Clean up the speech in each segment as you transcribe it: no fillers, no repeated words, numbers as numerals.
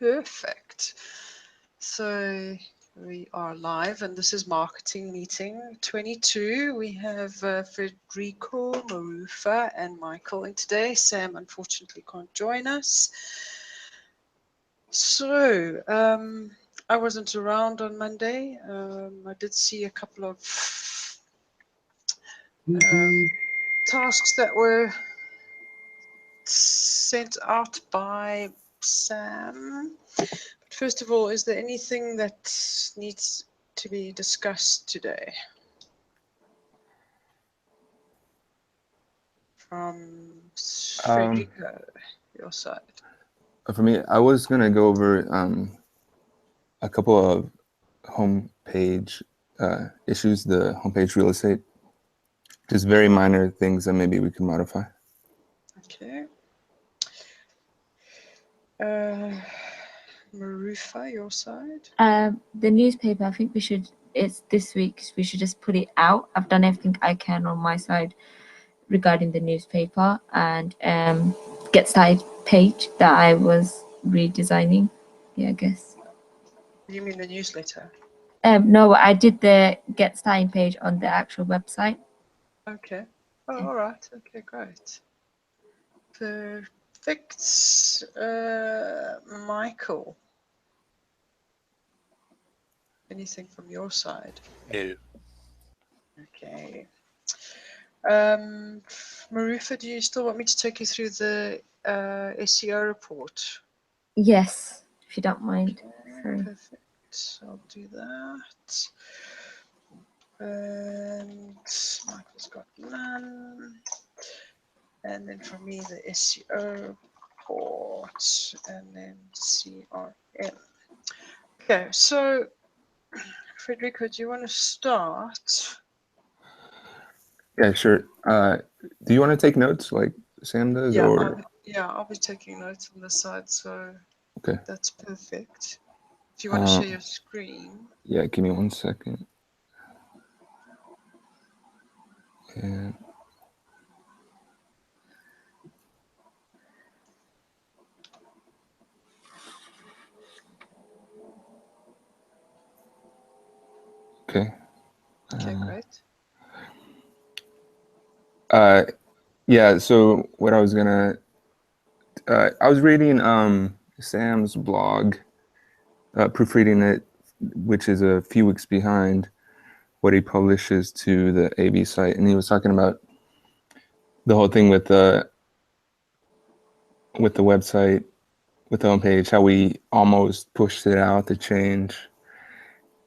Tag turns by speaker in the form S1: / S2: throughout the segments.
S1: Perfect. So we are live, and this is marketing meeting 22. We have Federico, Marufa, and Michael in today. Sam unfortunately can't join us. So I wasn't around on Monday. I did see a couple of tasks that were sent out by Sam. First of all, is there anything that needs to be discussed today from Frederico, your side?
S2: For me, I was going to go over a couple of homepage issues, the homepage real estate, just very minor things that maybe we can modify.
S1: Okay. Marufa, your side?
S3: The newspaper, I think it's this week, we should just put it out. I've done everything I can on my side regarding the newspaper and get started page that I was redesigning. Yeah, I guess.
S1: You mean the newsletter?
S3: No, I did the get started page on the actual website.
S1: Okay. Oh, all right. Okay, great. Perfect. Michael, anything from your side?
S4: No.
S1: Okay. Marufa, do you still want me to take you through the SEO report?
S3: Yes, if you don't mind. Sorry.
S1: Perfect. I'll do that. And Michael's got none. And then for me, the SEO report, and then CRM. Okay, so Federico, do you want to start?
S2: Yeah, sure. Do you want to take notes like Sam does?
S1: Yeah,
S2: or
S1: I'll be taking notes on the side, so
S2: okay.
S1: That's perfect. If you want to share your screen.
S2: Yeah, give me 1 second. And okay.
S1: Okay, great.
S2: Yeah, so what I was gonna, I was reading Sam's blog, proofreading it, which is a few weeks behind what he publishes to the AB site, and he was talking about the whole thing with the website, with the homepage, how we almost pushed it out to change,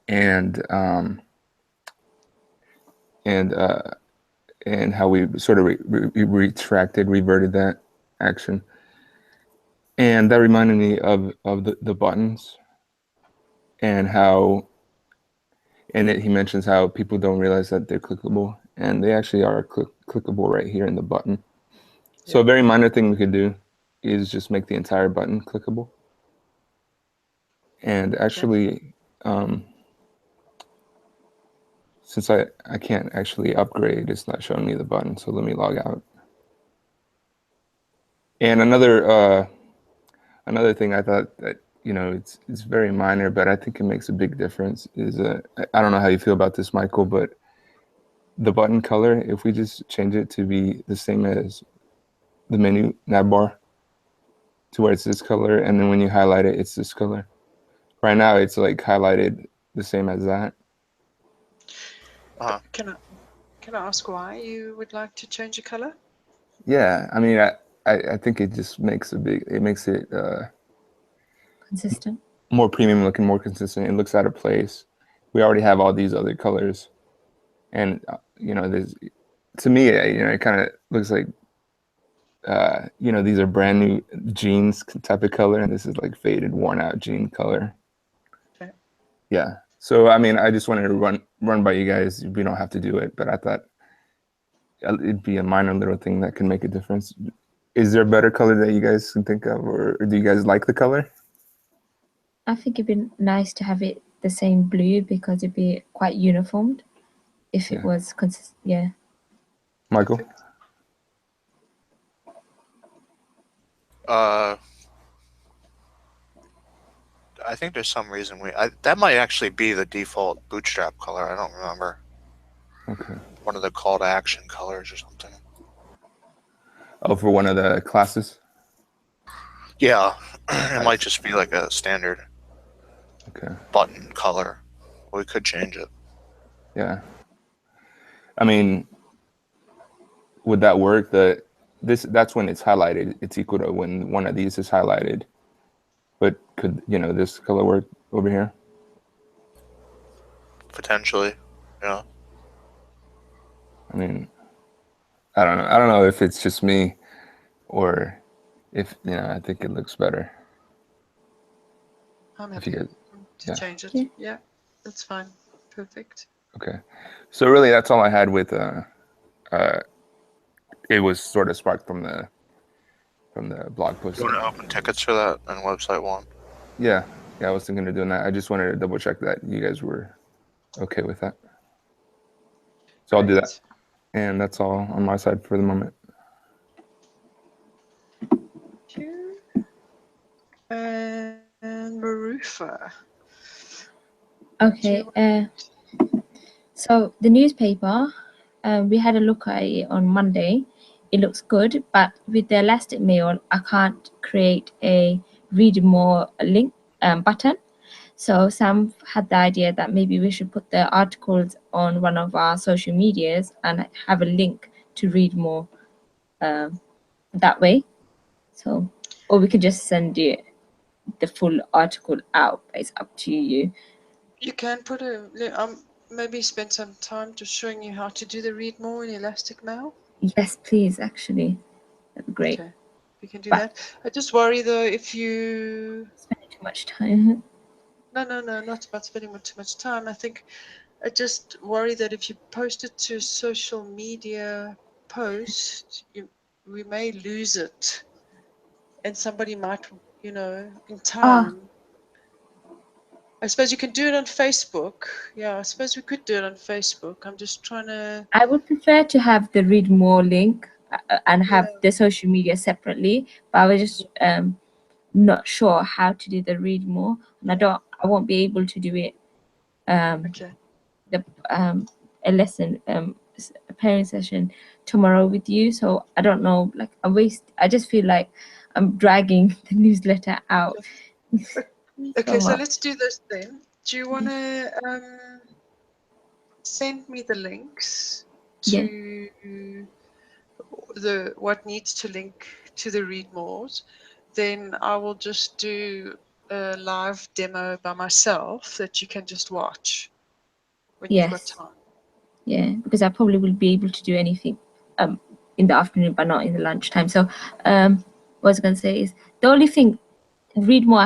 S2: and how we sort of reverted that action. And that reminded me of the buttons, and how, and he mentions how people don't realize that they're clickable, and they actually are clickable right here in the button. So a very minor thing we could do is just make the entire button clickable. And actually, since I can't actually upgrade, it's not showing me the button, so let me log out. And another thing I thought that, it's very minor, but I think it makes a big difference is, I don't know how you feel about this, Michael, but the button color, if we just change it to be the same as the menu nav bar, to where it's this color, and then when you highlight it, it's this color. Right now, it's like highlighted the same as that.
S1: Can I ask why you would like to change the color?
S2: Yeah, I mean, I think it just makes it
S3: Consistent.
S2: More premium looking, more consistent. It looks out of place. We already have all these other colors, and there's, to me, it kind of looks like, these are brand new jeans type of color, and this is like faded, worn out jean color.
S1: Okay.
S2: Yeah. So I mean, I just wanted to run by you guys. We don't have to do it, but I thought it'd be a minor little thing that can make a difference. Is there a better color that you guys can think of, or do you guys like the color?
S3: I think it'd be nice to have it the same blue, because it'd be quite uniformed if it was consistent. Yeah.
S2: Michael?
S4: I think there's some reason that might actually be the default Bootstrap color. I don't remember.
S2: Okay.
S4: One of the call to action colors or something.
S2: Oh, for one of the classes?
S4: Yeah, it might just be like a standard
S2: Okay.
S4: button color. We could change it.
S2: Yeah. I mean, would that work? That's when it's highlighted. It's equal to when one of these is highlighted. But could, this color work over here?
S4: Potentially, yeah.
S2: I mean, I don't know. I don't know if it's just me or if, I think it looks better.
S1: I'm
S2: If you
S1: happy
S2: guys,
S1: to
S2: yeah.
S1: change it.
S3: Yeah.
S1: Yeah, that's fine. Perfect.
S2: Okay. So really that's all I had with it was sort of sparked from the blog post.
S4: You want to open tickets for that on website 1?
S2: Yeah, I was thinking of doing that. I just wanted to double check that you guys were okay with that. So I'll do that. And that's all on my side for the moment.
S1: Thank you. And Marufa.
S3: Okay. So the newspaper, we had a look at it on Monday. It looks good, but with the Elastic Mail, I can't create a read more link button. So Sam had the idea that maybe we should put the articles on one of our social medias and have a link to read more that way. So, or we could just send you the full article out. It's up to you.
S1: You can put maybe spend some time just showing you how to do the read more in Elastic Mail.
S3: Yes, please. Actually, that'd be great.
S1: Okay, we can do that. I just worry though if you
S3: spending too much time.
S1: No, not about spending too much time. I think I just worry that if you post it to a social media post, we may lose it, and somebody might, in time. I suppose you can do it on Facebook. Yeah, I suppose we could do it on Facebook. I'm just trying to.
S3: I would prefer to have the read more link and have the social media separately, but I was just not sure how to do the read more, and I won't be able to do it.
S1: Okay.
S3: A lesson, a parent session tomorrow with you. So I don't know. Like I just feel like I'm dragging the newsletter out.
S1: Okay, so let's do this then. Do you want to send me the links to what needs to link to the read mores? Then I will just do a live demo by myself that you can just watch when you've got time.
S3: Yeah, because I probably will be able to do anything in the afternoon, but not in the lunchtime. So what I was going to say is the only thing, read more,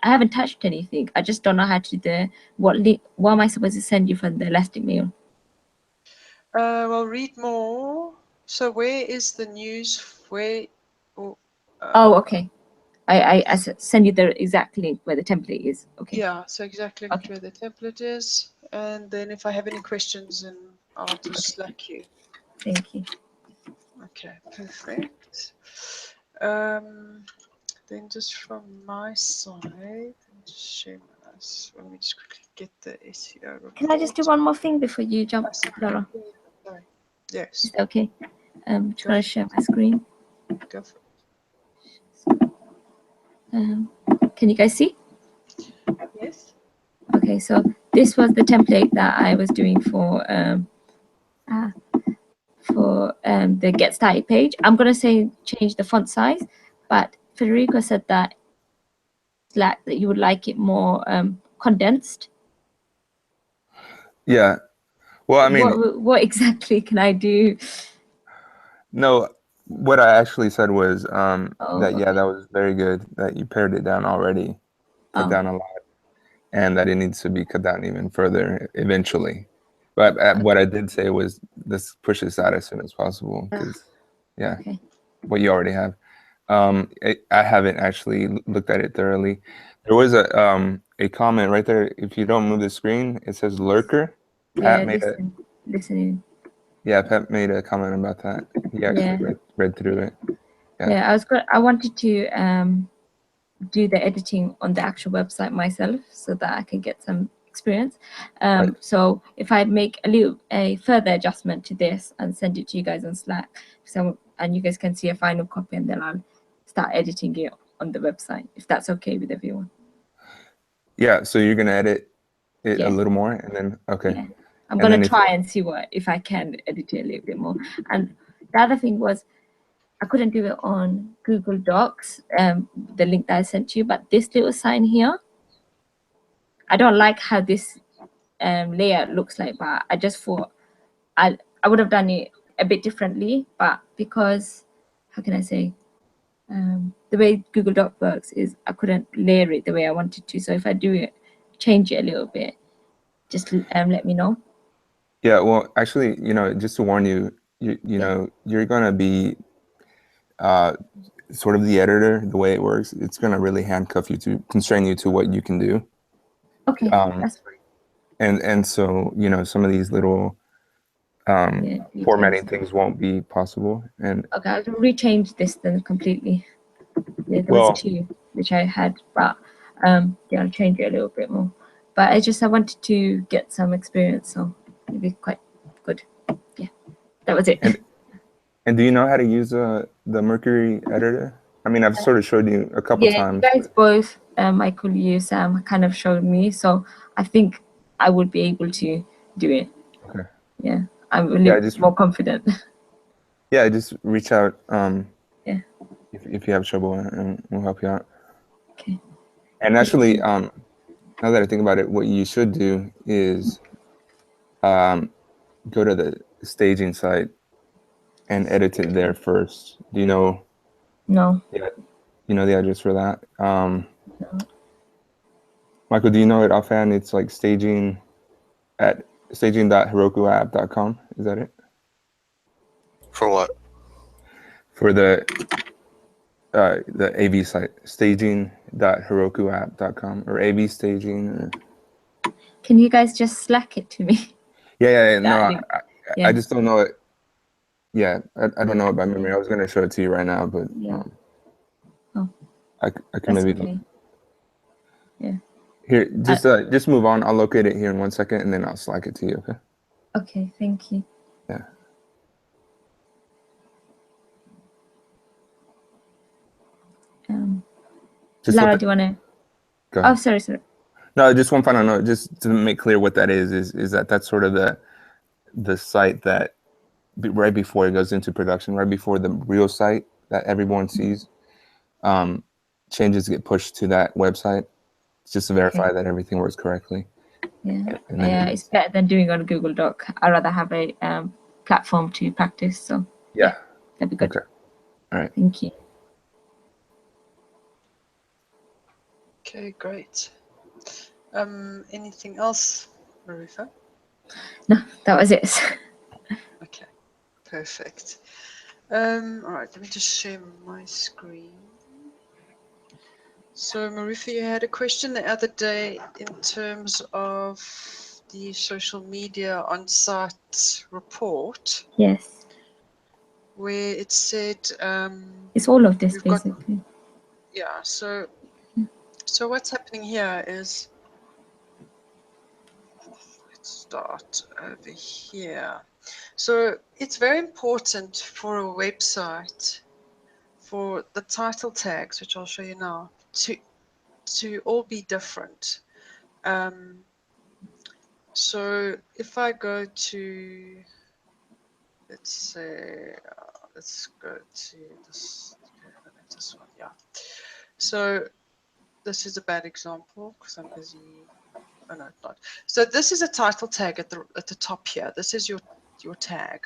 S3: I haven't touched anything. I just don't know how to do what am I supposed to send you from the Elastic Mail?
S1: Well, read more. So where is the news?
S3: Okay. I send you the exact link where the template is. Okay.
S1: Yeah, so exactly where the template is. And then if I have any questions, then I'll just Slack you.
S3: Thank you.
S1: Okay, perfect. Then just from my side, share my, let me just quickly get the SEO report.
S3: Can I just do one more thing before you jump, Laura?
S1: Sorry. Yes.
S3: Is that okay? Just want to share my screen.
S1: Go for
S3: it. Can you guys see?
S1: Yes.
S3: Okay, so this was the template that I was doing for the Get Started page. I'm gonna say change the font size, but Federico said that you would like it more condensed.
S2: Yeah. Well, I mean,
S3: what exactly can I do?
S2: No, what I actually said was that that was very good that you pared it down already, cut down a lot, and that it needs to be cut down even further eventually. But what I did say was let's push this out as soon as possible because what you already have. I haven't actually looked at it thoroughly. There was a comment right there. If you don't move the screen, it says lurker. Pat made
S3: listening.
S2: Yeah, Pat made a comment about that. He actually read through it.
S3: Yeah, I wanted to do the editing on the actual website myself so that I can get some experience.
S2: Right.
S3: So if I make a further adjustment to this and send it to you guys on Slack, and you guys can see a final copy, and then I'll start editing it on the website, if that's okay with everyone.
S2: Yeah. So you're gonna edit it
S3: Yeah.
S2: a little more, and then okay.
S3: Yeah. I'm
S2: And
S3: gonna
S2: then if-
S3: try and see if I can edit it a little bit more. And the other thing was, I couldn't do it on Google Docs, the link that I sent you, but this little sign here, I don't like how this layout looks like, but I just thought I would have done it a bit differently, but because, how can I say, the way Google Doc works is I couldn't layer it the way I wanted to. So if I do it, change it a little bit, just let me know.
S2: Yeah. Well, actually, just to warn you, you know, you're gonna be sort of the editor. The way it works, it's gonna really handcuff you to constrain you to what you can do.
S3: Okay, that's fine.
S2: And so some of these little
S3: Yeah,
S2: formatting
S3: details.
S2: things won't be possible. And
S3: Okay, I'll rechange this then completely. Yeah, there
S2: well,
S3: was two which I had, but yeah, I'll change it a little bit more. But I wanted to get some experience, so it'd be quite good. Yeah, that was it.
S2: and do you know how to use the Mercury editor? I mean, I've sort of showed you a couple
S3: Yeah,
S2: times.
S3: you guys both, Michael, you, Sam, kind of showed me, so I think I would be able to do it.
S2: Okay.
S3: Yeah, I'm really
S2: just
S3: more confident.
S2: yeah, just reach out
S3: Yeah.
S2: if you have trouble, and we'll help you out.
S3: Okay.
S2: And actually, now that I think about it, what you should do is go to the staging site and edit it there first. Do you know?
S3: No.
S2: Yeah, you know the address for that.
S3: No.
S2: Michael, do you know it offhand? It's like staging at staging.herokuapp.com. Is that it?
S4: For what?
S2: For the AV site, staging.herokuapp.com or AV staging. Or...
S3: Can you guys just Slack it to me?
S2: Yeah. No,
S3: That link.
S2: I just don't know it. Yeah, I don't know it by memory. I was going to show it to you right now, but
S3: Yeah.
S2: I can
S3: That's
S2: maybe
S3: okay. Yeah.
S2: here. Just move on. I'll locate it here in 1 second, and then I'll Slack it to you. Okay.
S3: Okay. Thank you.
S2: Yeah.
S3: Lara, do you want to?
S2: Go ahead.
S3: Oh, sorry.
S2: No, just one final note, just to make clear what that is that that's sort of the site that right before it goes into production, right before the real site that everyone sees, changes get pushed to that website just to verify that everything works correctly.
S3: Yeah.
S2: And then
S3: Yeah, it's better than doing on Google Doc. I'd rather have a platform to practice. So
S2: yeah,
S3: that'd be good.
S2: Okay. All right.
S3: Thank you.
S1: Okay, great. Anything else, Marifa?
S3: No, that was it.
S1: Okay, perfect. All right, let me just share my screen. So, Marifa, you had a question the other day in terms of the social media on-site report,
S3: Yes.
S1: where it said
S3: It's all of this
S1: we've got,
S3: basically.
S1: yeah. So what's happening here is, let's start over here. So it's very important for a website, for the title tags, which I'll show you now, to all be different. So if I go to, let's say, let's go to this, this one, yeah. So this is a bad example because I'm busy. Oh no, it's not. So this is a title tag at the top here. This is your tag.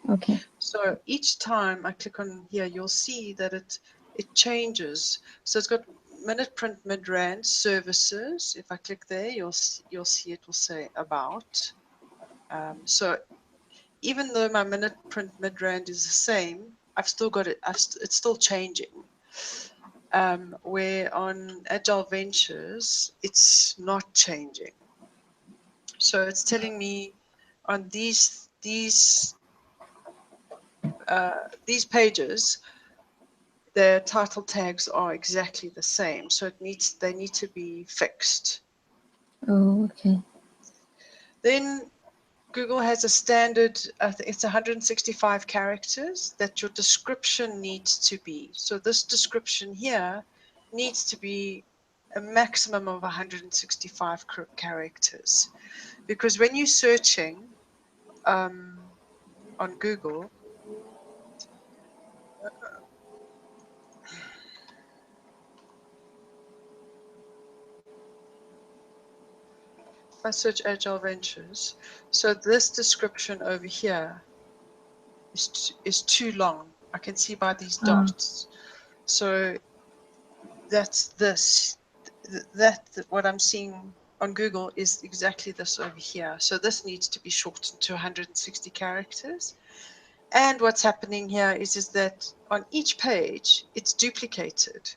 S3: Okay.
S1: So each time I click on here, you'll see that it changes. So it's got minute print mid-rand services. If I click there, you'll see it will say about. So even though my minute print mid-rand is the same, I've still got it. It's still changing. Where on Agile Ventures, it's not changing. So it's telling me on these pages, their title tags are exactly the same. So they need to be fixed.
S3: Oh, okay.
S1: Then Google has a standard, it's 165 characters that your description needs to be. So this description here needs to be a maximum of 165 characters. Because when you're searching on Google, if I search Agile Ventures, so this description over here is too long. I can see by these dots. So that's this. That what I'm seeing on Google is exactly this over here. So this needs to be shortened to 160 characters. And what's happening here is that on each page, it's duplicated.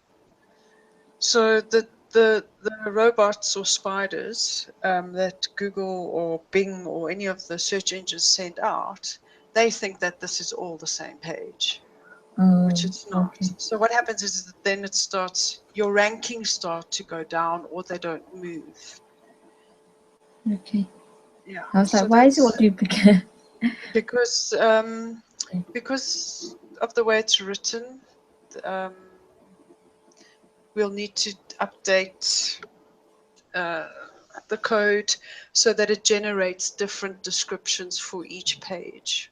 S1: So the robots or spiders that Google or Bing or any of the search engines send out, they think that this is all the same page, which it's not.
S3: Okay.
S1: So what happens is that then it starts, your rankings start to go down or they don't move.
S3: Okay.
S1: Yeah.
S3: I was
S1: So
S3: like, why is it all
S1: that's
S3: duplicate?
S1: because of the way it's written. We'll need to update the code so that it generates different descriptions for each page.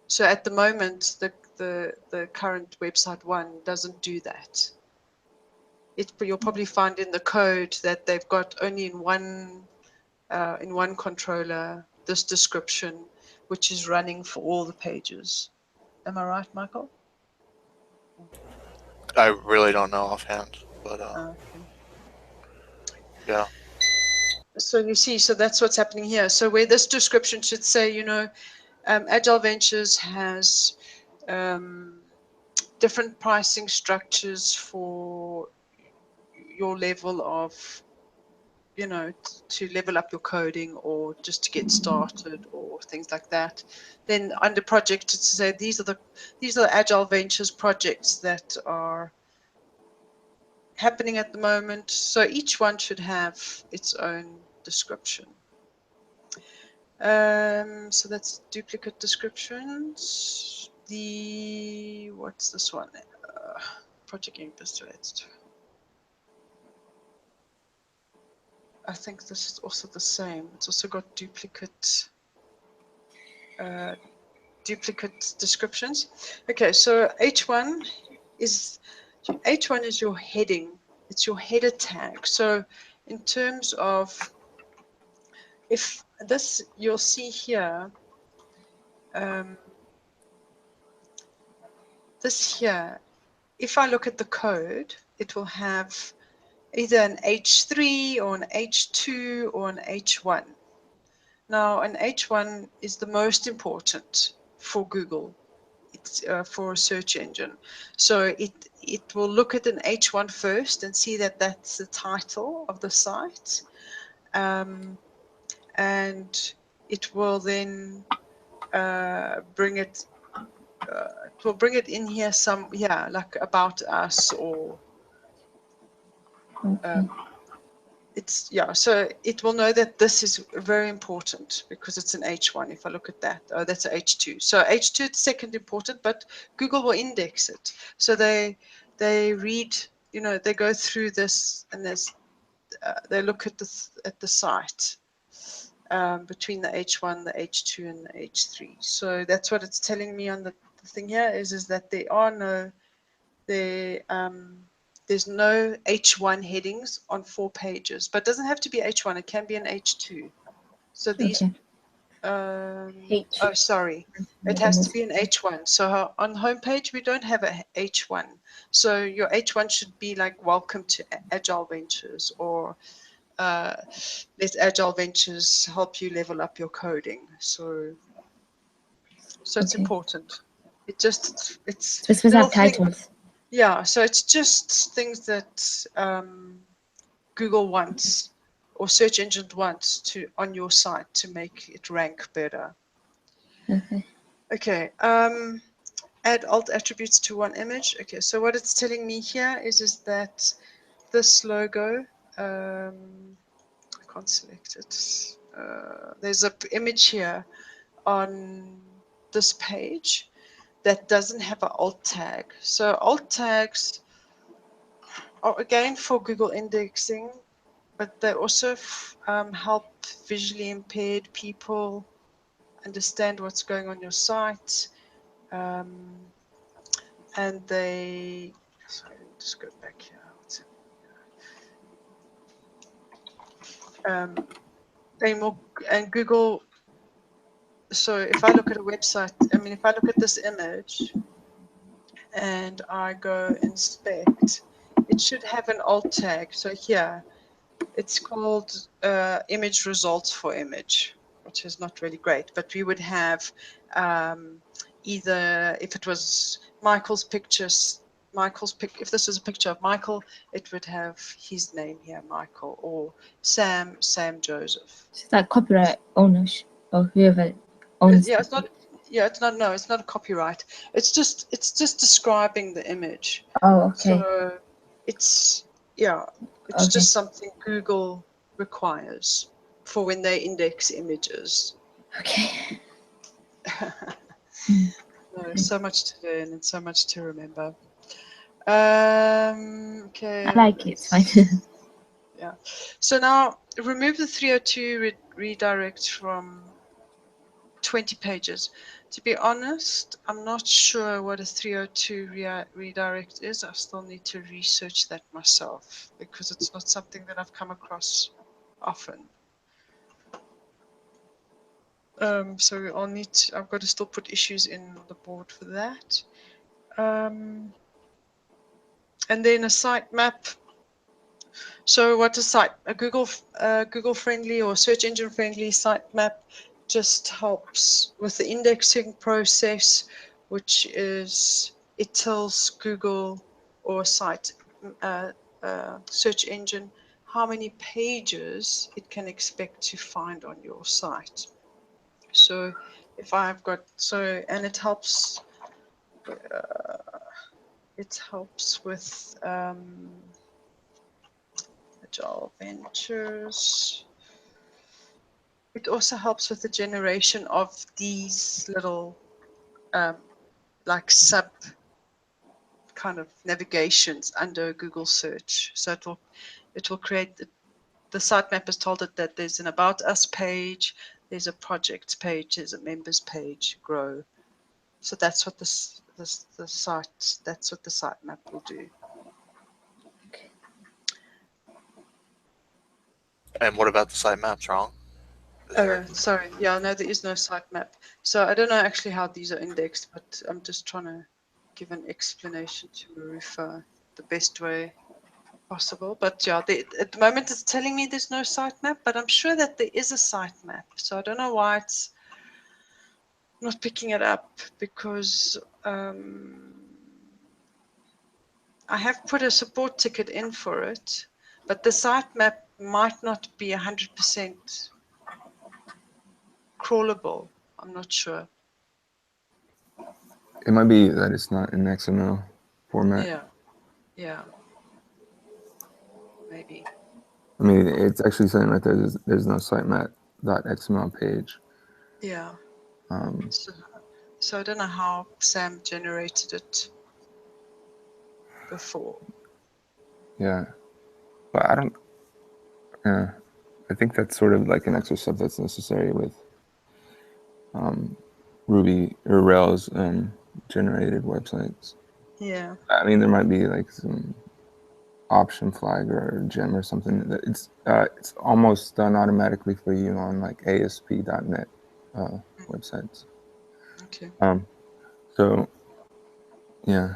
S1: So at the moment, the current website 1 doesn't do that. You'll probably find in the code that they've got only in one controller this description, which is running for all the pages. Am I right, Michael?
S4: I really don't know offhand, but
S1: Okay.
S4: yeah.
S1: So you see, so that's what's happening here. So where this description should say, Agile Ventures has different pricing structures for your level of, to level up your coding or just to get started or things like that. Then under project, to say these are the Agile Ventures projects that are happening at the moment. So each one should have its own description. So that's duplicate descriptions. What's this one? Project Investor. I think this is also the same. It's also got duplicate descriptions. Okay, so H1 is your heading. It's your header tag. So in terms of, if this, you'll see here, this here, if I look at the code, it will have either an H3 or an H2 or an H1. Now, an H1 is the most important for Google. It's for a search engine. So it will look at an H1 first and see that that's the title of the site. And it will then bring it in here like about us or so it will know that this is very important because it's an H1. If I look at that, that's an H2. So H2 is second important, but Google will index it. So they read, they go through this and they look at the site between the H1, the H2, and the H3. So that's what it's telling me on the thing here is that there's no H1 headings on 4 pages, but it doesn't have to be H1. It can be an H2. So these,
S3: H.
S1: oh, sorry, it has to be an H1. So on the homepage, we don't have a H1. So your H1 should be like, welcome to Agile Ventures, or let Agile Ventures help you level up your coding. So it's important. It's
S3: supposed to
S1: little
S3: have titles.
S1: Yeah, so it's just things that Google wants or search engine wants on your site to make it rank better.
S3: Okay.
S1: Okay. add alt attributes to one image. Okay, so what it's telling me here is that this logo, I can't select it. There's an image here on this page that doesn't have an alt tag. So alt tags are again for Google indexing, but they also help visually impaired people understand what's going on your site. And they, sorry, let me just go back here. And Google, so if I look at a website, I mean, if I look at this image and I go inspect, it should have an alt tag. So here, it's called image results for image, which is not really great, but we would have either, if it was Michael's pictures, if this was a picture of Michael, it would have his name here, Michael, or Sam Joseph.
S3: So it's like copyright owners or whoever owns
S1: Yeah, it's not. Yeah, it's not. No, it's not a copyright. It's just describing the image.
S3: Oh, okay.
S1: So it's it's
S3: Okay.
S1: just something Google requires for when they index images.
S3: Okay.
S1: There's so much to learn and so much to remember. Okay.
S3: I like it. It's fine.
S1: Yeah. So now remove the 302 redirect from 20 pages. To be honest, I'm not sure what a 302 redirect is. I still need to research that myself because it's not something that I've come across often. So I'll need to, I've got to still put issues in the board for that. And then a sitemap. So what is a Google friendly or search engine friendly sitemap just helps with the indexing process, which is it tells Google or search engine how many pages it can expect to find on your site. So if I've got and it helps with Agile Ventures. It also helps with the generation of these little like sub kind of navigations under Google search. So it will create the sitemap has told it that there's an about us page, there's a projects page, there's a members page, grow. So that's what the sitemap will do.
S4: And what about the sitemaps, wrong?
S1: Sorry. Yeah, no, there is no sitemap. So I don't know actually how these are indexed, but I'm just trying to give an explanation to Marufa the best way possible. But yeah, at the moment it's telling me there's no sitemap, but I'm sure that there is a sitemap. So I don't know why it's not picking it up because I have put a support ticket in for it, but the sitemap might not be 100% crawlable. I'm not sure.
S2: It might be that it's not in XML format.
S1: Yeah, maybe.
S2: I mean, it's actually saying right there, there's no sitemap.xml page.
S1: Yeah. So I don't know how Sam generated it before.
S2: Yeah, but I don't. Yeah, I think that's sort of like an extra step that's necessary with Ruby or Rails generated websites.
S1: Yeah.
S2: I mean, there might be like some option flag or gem or something that it's almost done automatically for you on like ASP.NET websites.
S1: Okay.
S2: So yeah.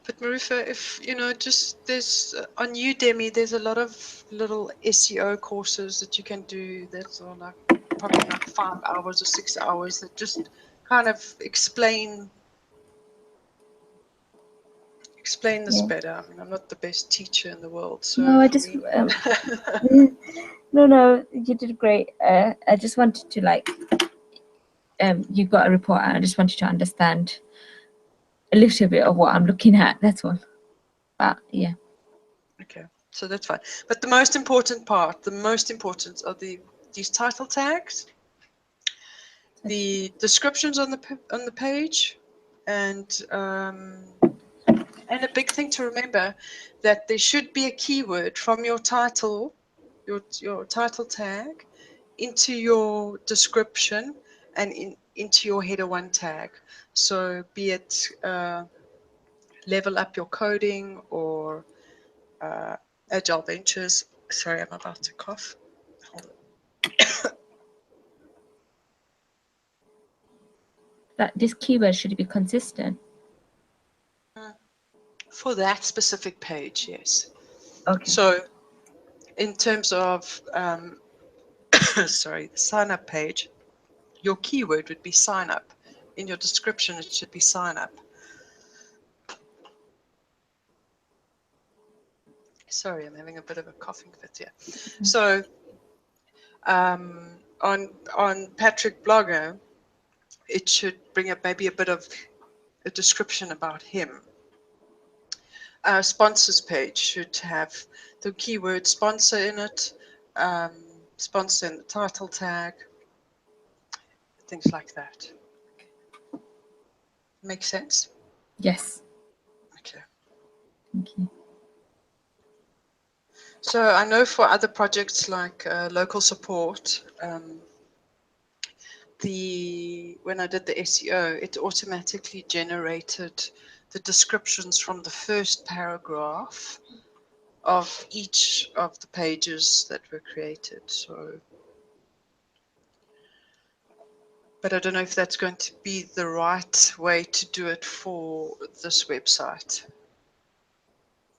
S1: But Marufa, if just there's on Udemy, there's a lot of little SEO courses that you can do that are like probably like 5 hours or 6 hours that just kind of explain this better. I mean, I'm not the best teacher in the world, so
S3: No, I just no, you did great. I just wanted to you got a report and I just wanted to understand a little bit of what I'm looking at, that's all. But yeah.
S1: Okay, so that's fine. But the most important part, are these title tags, the descriptions on the page, and a big thing to remember that there should be a keyword from your title, your title tag, into your description and into your header 1 tag. So be it level up your coding or Agile Ventures. Sorry, I'm about to cough. Hold on.
S3: That this keyword should be consistent.
S1: For that specific page, yes.
S3: Okay.
S1: So in terms of, sorry, the sign up page, your keyword would be sign up. In your description, it should be sign up. Sorry, I'm having a bit of a coughing fit here. So on Patrick Blogger, it should bring up maybe a bit of a description about him. Our sponsors page should have the keyword sponsor in it, sponsor in the title tag, things like that. Make sense?
S3: Yes.
S1: Okay.
S3: Thank you.
S1: So I know for other projects like local support, when I did the SEO, it automatically generated the descriptions from the first paragraph of each of the pages that were created. So, but I don't know if that's going to be the right way to do it for this website.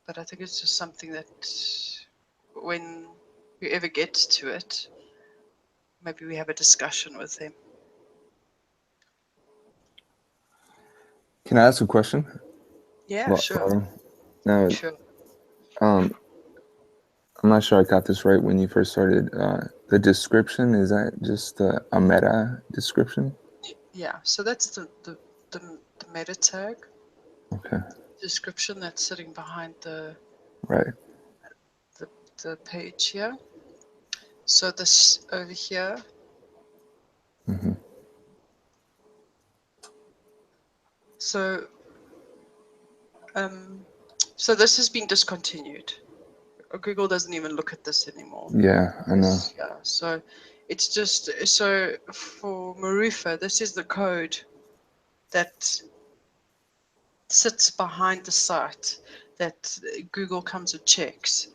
S1: But I think it's just something that when whoever gets to it, maybe we have a discussion with them.
S2: Can I ask a question?
S1: Yeah, sure.
S2: Now,
S1: Sure.
S2: I'm not sure I got this right when you first started. The description, is that just a meta description?
S1: Yeah, so that's the meta tag.
S2: Okay.
S1: Description that's sitting behind the page here. So this over here.
S2: Mm-hmm.
S1: So so this has been discontinued. Google doesn't even look at this anymore.
S2: Yeah, I know.
S1: Yeah, so it's just, so for Marufa, this is the code that sits behind the site that Google comes and checks,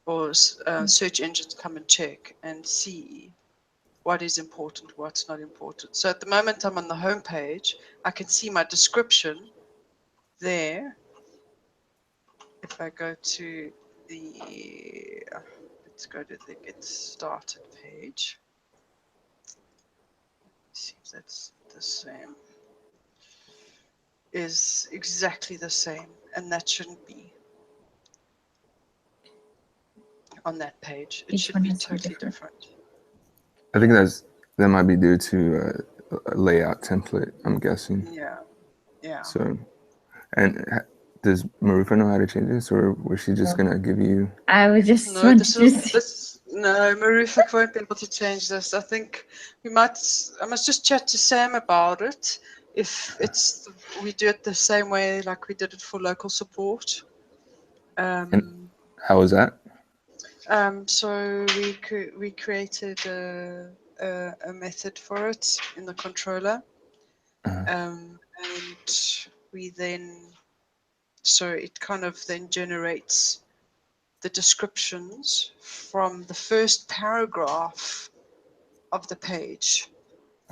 S1: or search engines come and check and see what is important, what's not important. So at the moment I'm on the home page, I can see my description there. If I go to let's go to the Get Started page. See if that's the same. Is exactly the same, and that shouldn't be on that page. It should be totally different.
S2: I think that might be due to a layout template, I'm guessing.
S1: Yeah.
S2: So, and does Marufa know how to change this, or was she just gonna give you?
S3: I was just
S1: no. Marufa won't be able to change this. I think I must just chat to Sam about it. If we do it the same way like we did it for local support.
S2: And how was that?
S1: So we created a method for it in the controller, and we then, so it kind of then generates the descriptions from the first paragraph of the page.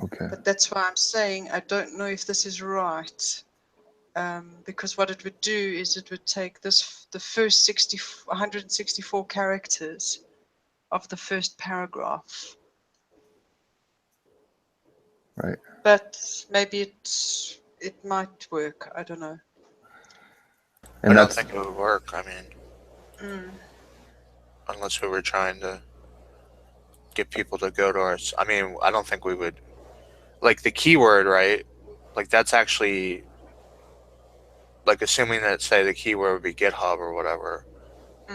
S2: Okay.
S1: But that's why I'm saying I don't know if this is right. Because what it would do is it would take the first 164 characters of the first paragraph.
S2: Right.
S1: But maybe it might work. I don't know.
S4: And I don't think it would work. I mean, unless we were trying to get people to go to our. I mean, I don't think we would like the keyword, right? Like that's actually like assuming that say the keyword would be GitHub or whatever.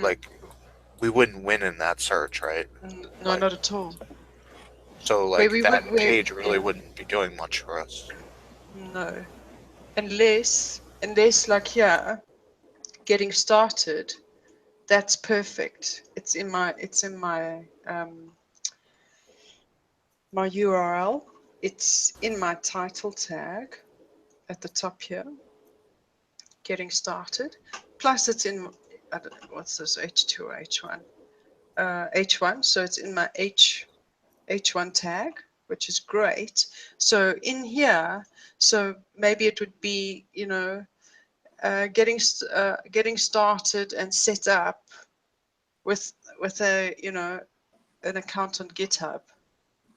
S4: Like we wouldn't win in that search, right?
S1: No,
S4: Like,
S1: not at all.
S4: so like that page really wouldn't be doing much for us.
S1: No, unless like here, getting started. That's perfect. It's in my my URL. It's in my title tag at the top here. Getting started. Plus, it's in, I don't know what's this, H2 or H1. H1. So it's in my H1 tag, which is great. So in here, so maybe it would be, you know, getting started and set up with a, you know, an account on GitHub.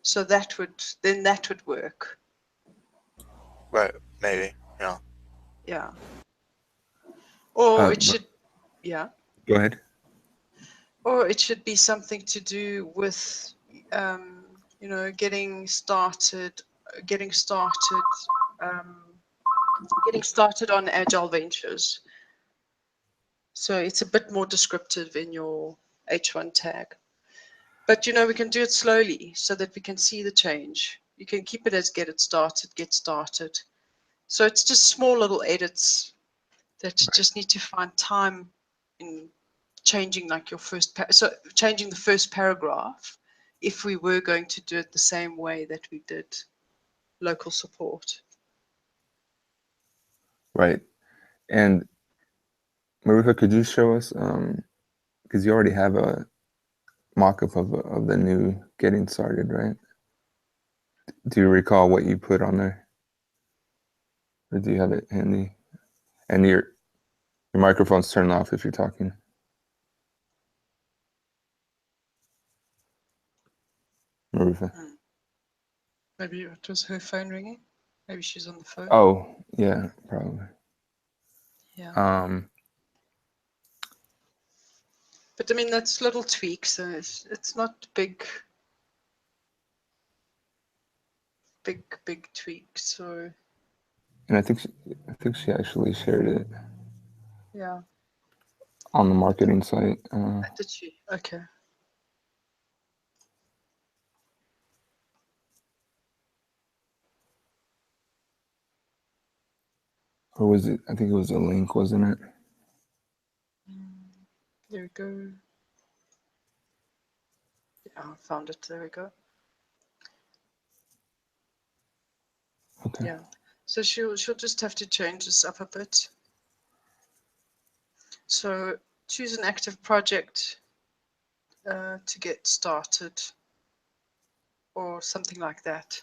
S1: So that would work.
S4: Right, maybe. Yeah.
S1: Yeah. Or it should, yeah.
S2: Go ahead.
S1: Or it should be something to do with, you know, getting started on Agile Ventures. So it's a bit more descriptive in your H1 tag. But, you know, we can do it slowly so that we can see the change. You can keep it as get started. So it's just small little edits that you just need to find time in changing, like your first, so changing the first paragraph if we were going to do it the same way that we did local support.
S2: Right. And Marifa, could you show us, because you already have a mock-up of the new getting started, right? Do you recall what you put on there? Or do you have it handy? And your microphone's turned off if you're talking. Marifa.
S1: Maybe it was her phone ringing. Maybe she's on the phone.
S2: Oh, yeah, probably.
S1: Yeah. But I mean, that's little tweaks. So it's not big tweaks. So.
S2: And I think she actually shared it.
S1: Yeah.
S2: On the marketing site.
S1: Did she? Okay.
S2: Or was it? I think it was a link, wasn't it?
S1: There we go. Yeah, I found it. There we go.
S2: Okay.
S1: Yeah. So she'll just have to change this up a bit. So choose an active project to get started, or something like that.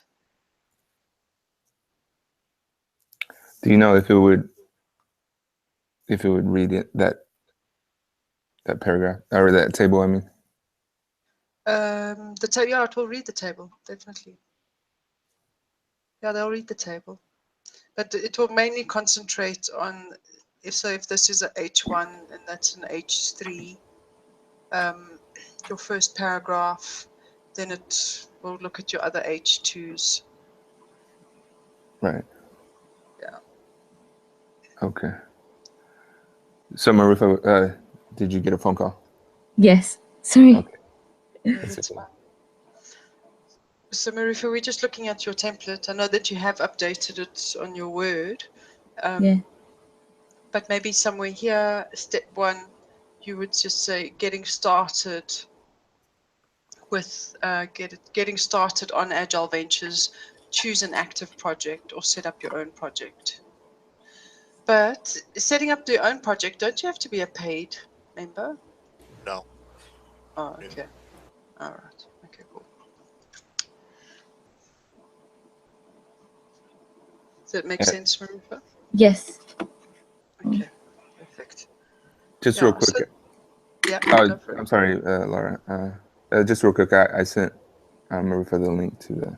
S2: Do you know if it would read it, that paragraph or that table? I mean,
S1: yeah, it will read the table, definitely. Yeah, they'll read the table, but it will mainly concentrate on if this is a H1 and that's an H3, your first paragraph, then it will look at your other H2s.
S2: right.
S1: Yeah.
S2: Okay. So Marifa, did you get a phone call?
S3: Yes. Sorry.
S2: Okay.
S1: No, that's fine. So Marifa, we're just looking at your template. I know that you have updated it on your Word.
S3: Yeah.
S1: But maybe somewhere here, step 1, you would just say getting started with getting started on Agile Ventures, choose an active project or set up your own project. But setting up your own project, don't you have to be a paid member?
S4: No.
S1: Oh, okay. All right. Okay, cool. Does that make sense, Marifa?
S3: Yes.
S1: Okay, perfect.
S2: Just real quick.
S1: So, yeah.
S2: I'm sorry, Laura. Just real quick, I sent Marifa the link to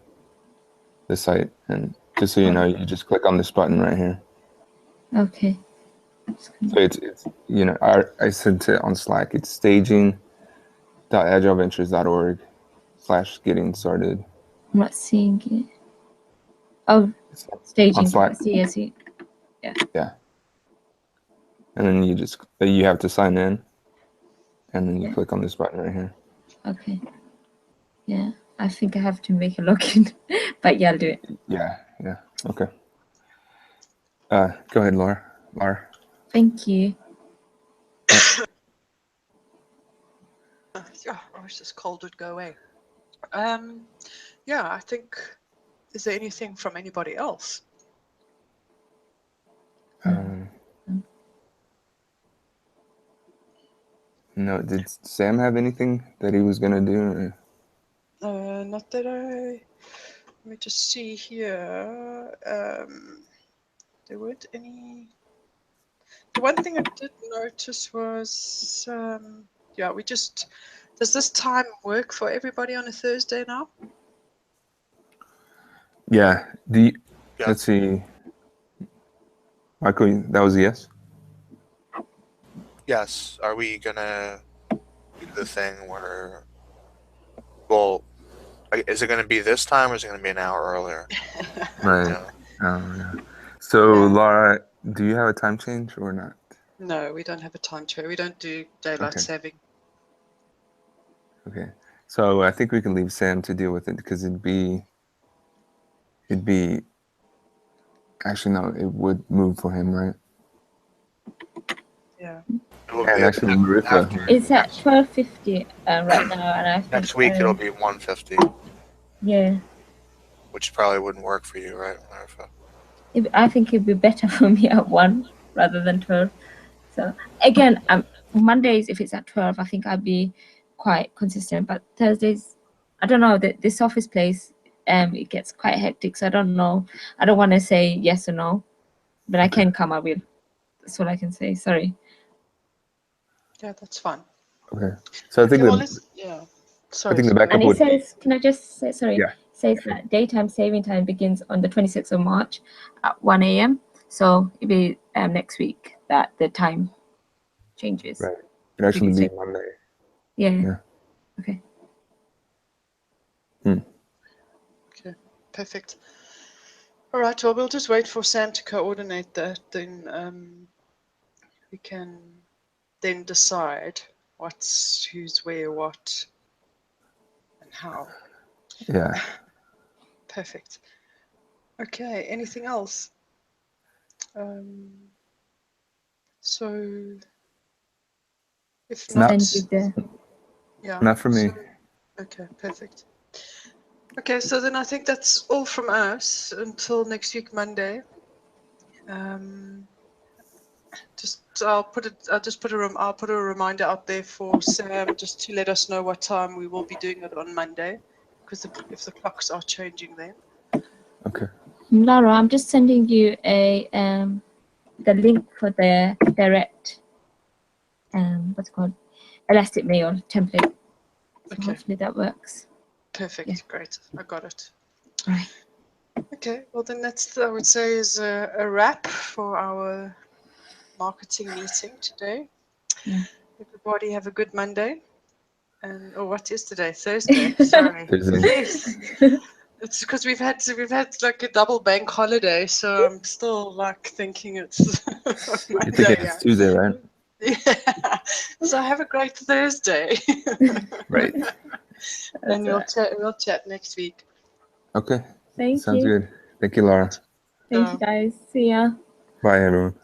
S2: the site, and just so you know, you just click on this button right here.
S3: Okay.
S2: So it's you know, I sent it on Slack. It's staging.agileventures.org/getting started.
S3: I'm not seeing it. Oh,
S2: It's
S3: staging.
S2: on Slack.
S3: I see.
S2: Yeah. And then you have to sign in, and then you
S3: Yeah.
S2: click on this button right here.
S3: Okay. Yeah, I think I have to make a login, but yeah, I'll do it.
S2: Yeah. Okay. Go ahead, Laura.
S3: Thank you.
S1: Yeah, I wish this cold would go away. Yeah, I think, is there anything from anybody else?
S2: No, did Sam have anything that he was gonna do?
S1: Not that let me just see here. There weren't any. The one thing I did notice was, yeah, does this time work for everybody on a Thursday now?
S2: Yeah.
S4: Yeah.
S2: Let's see. Michael, that was a yes?
S4: Yes. Are we gonna do the thing where? Well, is it gonna be this time, or is it gonna be an hour earlier?
S2: Right.
S4: You know?
S2: Yeah. So,
S1: Yeah.
S2: Laura, do you have a time change or not?
S1: No, we don't have a time change. We don't do daylight
S2: Okay.
S1: saving.
S2: Okay. So I think we can leave Sam to deal with it because it'd be actually no, it would move for him, right?
S1: Yeah.
S4: It will
S2: And
S4: be
S2: actually, Marissa.
S3: It's at 12:50 right now, and I think
S4: next week. It'll be 1:50,
S3: yeah.
S4: which probably wouldn't work for you, right, Marissa?
S3: I think it'd be better for me at 1 rather than 12. So again, Mondays if it's at 12, I think I'd be quite consistent. But Thursdays, I don't know. This office place, it gets quite hectic. So I don't know. I don't want to say yes or no, but I can come. I will. That's all I can say. Sorry.
S1: Yeah, that's fine.
S2: Okay. So I think
S1: Okay, well,
S2: I
S1: sorry.
S2: think the backup
S3: And it
S2: would.
S3: says, can I just say, sorry,
S2: Yeah.
S3: it says that daytime saving time begins on the 26th of March at 1 a.m. So it'll be next week that the time changes.
S2: Right. It'd actually be Monday.
S3: Yeah. Okay.
S1: Okay, perfect. All right, well, we'll just wait for Sam to coordinate that. Then we can then decide who's where, what, and how.
S2: Yeah.
S1: Perfect. Okay, anything else? So if
S2: It's
S1: not, yeah.
S2: not for me.
S1: Okay, perfect. Okay, so then I think that's all from us until next week, Monday. I'll put a reminder out there for Sam just to let us know what time we will be doing it on Monday, because if the clocks are changing then.
S2: Okay.
S3: Laura, I'm just sending you the link for the direct what's it called, elastic mail template. So
S1: Okay.
S3: hopefully that works.
S1: Perfect.
S3: Yeah.
S1: Great. I got it.
S3: All right.
S1: Okay. Well, then that's, I would say, is a wrap for our marketing meeting today.
S3: Yeah.
S1: Everybody have a good Monday. And what is today? Thursday. Sorry.
S2: Thursday.
S1: Yes. It's because we've had like a double bank holiday, so I'm still like thinking it's
S2: You're
S1: Monday.
S2: thinking it's Tuesday, right?
S1: Yeah. So have a great Thursday.
S2: Right.
S1: And we'll chat next week.
S2: Okay.
S3: Thank
S2: Sounds
S3: you.
S2: good. Thank you, Laura.
S3: Thank you guys. See ya.
S2: Bye, everyone.